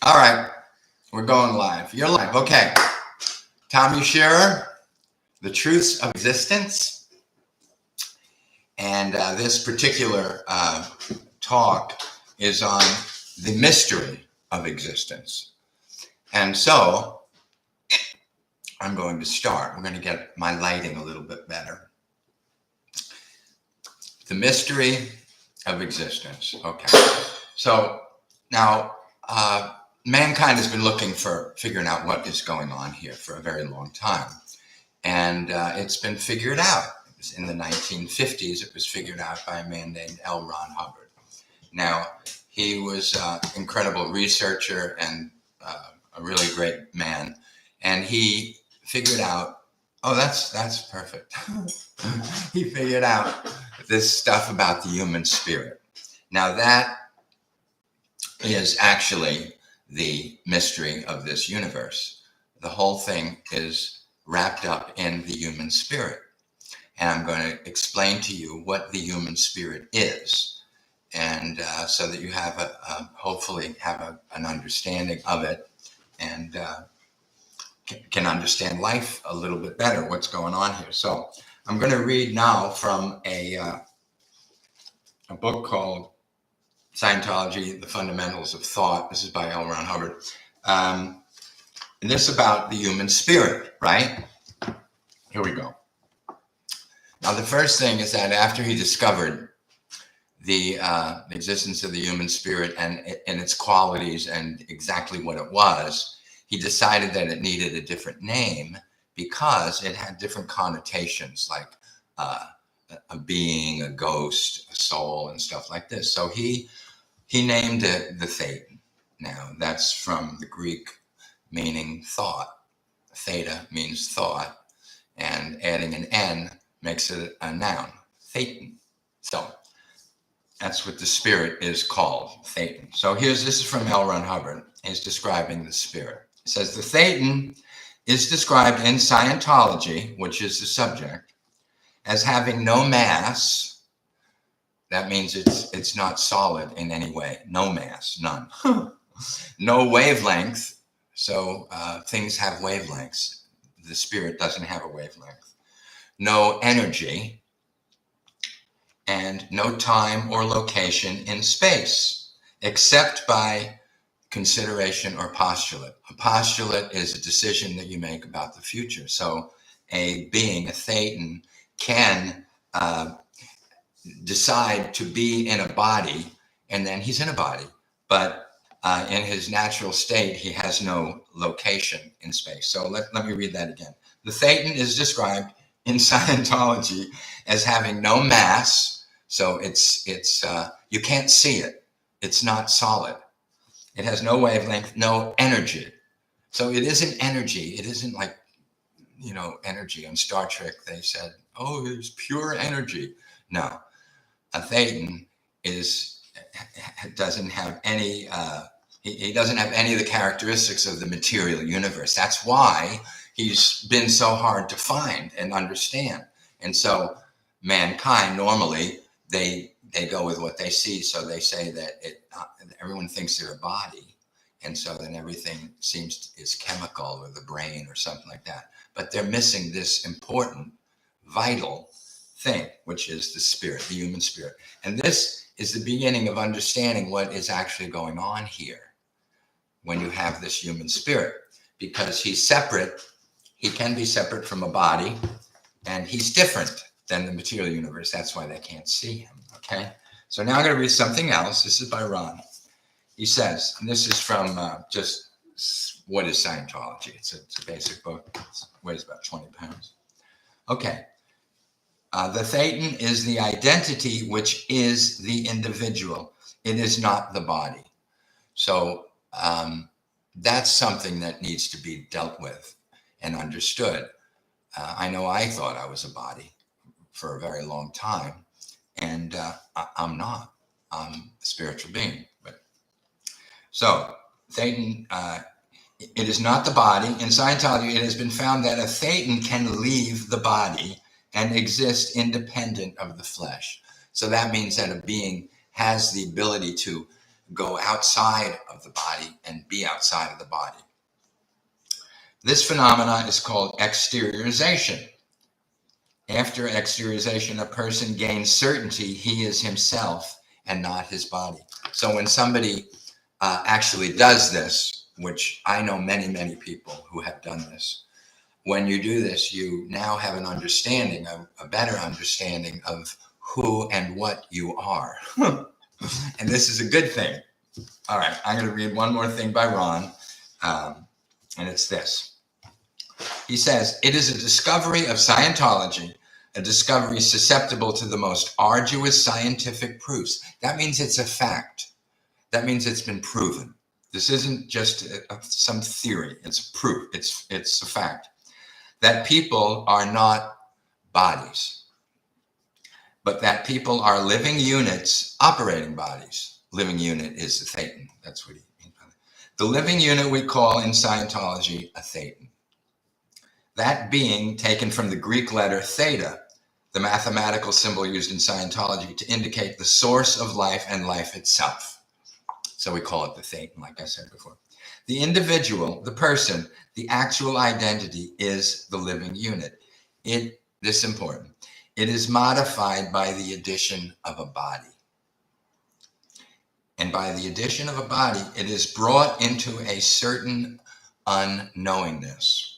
All right, we're going live. You're live. Okay. Tommy Shearer, The Truths of Existence. And this particular talk is on the mystery of existence. And so I'm going to start. We're going to get my lighting a little bit better. The mystery of existence. Okay. So now, mankind has been looking for figuring out what is going on here for a very long time. And it's been figured out. It was in the 1950s, it was figured out by a man named L. Ron Hubbard. Now, he was an incredible researcher and a really great man. And he figured out, oh, that's perfect. He figured out this stuff about the human spirit. Now, that is actually the mystery of this universe. The whole thing is wrapped up in the human spirit. And I'm going to explain to you what the human spirit is. And so that you have hopefully have an understanding of it and can understand life a little bit better, what's going on here. So I'm going to read now from a book called Scientology, The Fundamentals of Thought. This is by L. Ron Hubbard. And this is about the human spirit, right? Here we go. Now, the first thing is that after he discovered the existence of the human spirit and its qualities and exactly what it was, he decided that it needed a different name because it had different connotations, like a being, a ghost, a soul, and stuff like this. So he named it the Thetan. Now, that's from the Greek meaning thought. Theta means thought, and adding an N makes it a noun, Thetan. So that's what the spirit is called, Thetan. So this is from L. Ron Hubbard. He's describing the spirit. It says, the Thetan is described in Scientology, which is the subject, as having no mass. That means it's not solid in any way. No mass, none. No wavelength. So things have wavelengths. The spirit doesn't have a wavelength. No energy. And no time or location in space, except by consideration or postulate. A postulate is a decision that you make about the future. So a being, a Thetan, can decide to be in a body, and then he's in a body. But in his natural state, he has no location in space. So let me read that again. The Thetan is described in Scientology as having no mass. So it's you can't see it. It's not solid. It has no wavelength, no energy. So it isn't energy. It isn't like, energy. On Star Trek, they said, oh, it's pure energy. No. A Thetan doesn't have any, he doesn't have any of the characteristics of the material universe. That's why he's been so hard to find and understand. And so mankind, normally, they go with what they see. So they say that everyone thinks they're a body. And so then everything is chemical, or the brain or something like that. But they're missing this important, vital thing, which is the spirit, the human spirit. And this is the beginning of understanding what is actually going on here when you have this human spirit, because he's separate. He can be separate from a body, and he's different than the material universe. That's why they can't see him. Okay. So now I'm going to read something else. This is by Ron. He says, and this is from just what is Scientology. It's a basic book. It weighs about 20 pounds. Okay. The Thetan is the identity which is the individual. It is not the body. So that's something that needs to be dealt with and understood. I know I thought I was a body for a very long time, and I'm not. I'm a spiritual being. So Thetan, it is not the body. In Scientology, it has been found that a Thetan can leave the body and exist independent of the flesh. So that means that a being has the ability to go outside of the body and be outside of the body. This phenomenon is called exteriorization. After exteriorization, a person gains certainty he is himself and not his body. So when somebody actually does this, which I know many, many people who have done this, when you do this, you now have an understanding, a better understanding of who and what you are. And this is a good thing. All right, I'm going to read one more thing by Ron, and it's this. He says, it is a discovery of Scientology, a discovery susceptible to the most arduous scientific proofs. That means it's a fact. That means it's been proven. This isn't just some theory. It's proof. It's a fact that people are not bodies, but that people are living units operating bodies. Living unit is a thetan. That's what he means by that. The living unit we call in Scientology a thetan. That being, taken from the Greek letter theta, the mathematical symbol used in Scientology to indicate the source of life and life itself. So we call it the thetan, like I said before. The individual, the person, the actual identity is the living unit. This is important. It is modified by the addition of a body. And by the addition of a body, it is brought into a certain unknowingness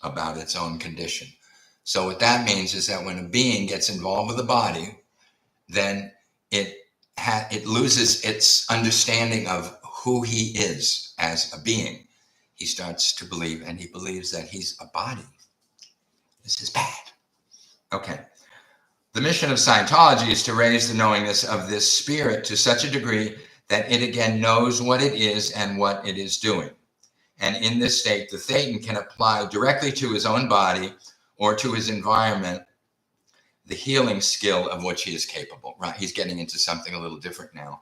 about its own condition. So what that means is that when a being gets involved with a body, then it loses its understanding of who he is as a being. He starts to believe, and he believes that he's a body. This is bad. Okay. The mission of Scientology is to raise the knowingness of this spirit to such a degree that it again knows what it is and what it is doing. And in this state, the thetan can apply directly to his own body or to his environment the healing skill of which he is capable. Right? He's getting into something a little different now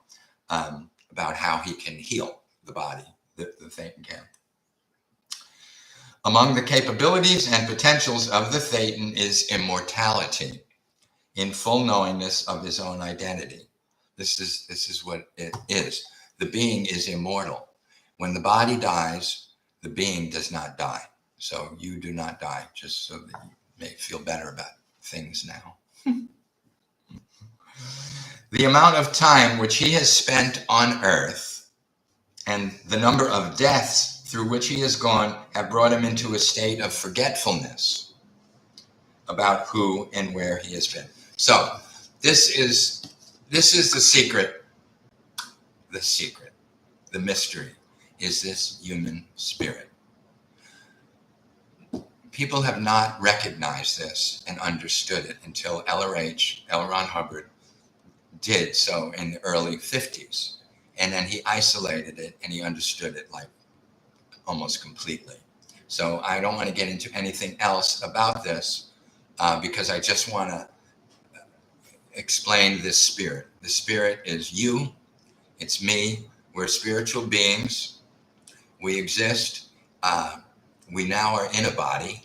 about how he can heal the body, the thetan can. Among the capabilities and potentials of the thetan is immortality in full knowingness of his own identity. This is what it is. The being is immortal. When the body dies, the being does not die. So you do not die, just so that you may feel better about things now. The amount of time which he has spent on earth and the number of deaths through which he has gone have brought him into a state of forgetfulness about who and where he has been. So this is the secret. The mystery is this human spirit. People have not recognized this and understood it until L. Ron Hubbard, did so in the early 50s. And then he isolated it and he understood it like almost completely. So I don't want to get into anything else about this because I just want to explain this spirit. The spirit is you, it's me, we're spiritual beings, we exist, we now are in a body,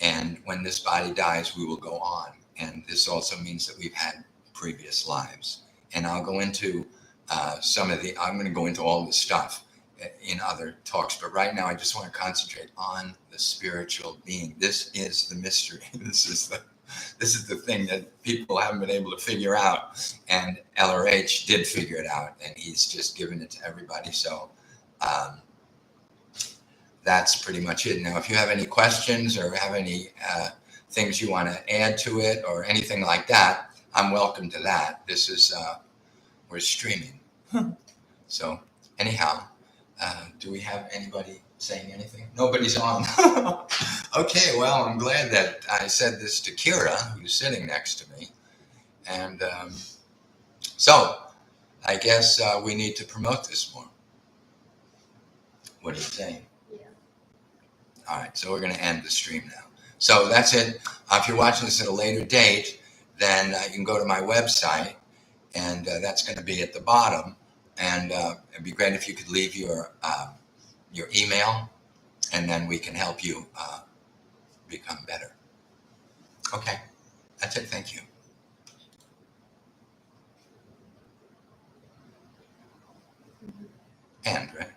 and when this body dies, we will go on. And this also means that we've had previous lives. And I'll go into I'm going to go into all this stuff in other talks, but right now I just want to concentrate on the spiritual being. This is the mystery. This is the thing that people haven't been able to figure out, and LRH did figure it out, and he's just given it to everybody. So that's pretty much it. Now, if you have any questions or have any things you want to add to it or anything like that, I'm welcome to that. This is we're streaming. So anyhow, do we have anybody saying anything? Nobody's on. Okay, well, I'm glad that I said this to Kira, who's sitting next to me. And so I guess we need to promote this more. What are you saying? Yeah. All right, so we're going to end the stream now. So that's it. If you're watching this at a later date, then you can go to my website, and that's going to be at the bottom. And it'd be great if you could leave your email, and then we can help you become better. Okay, that's it. Thank you. end, right?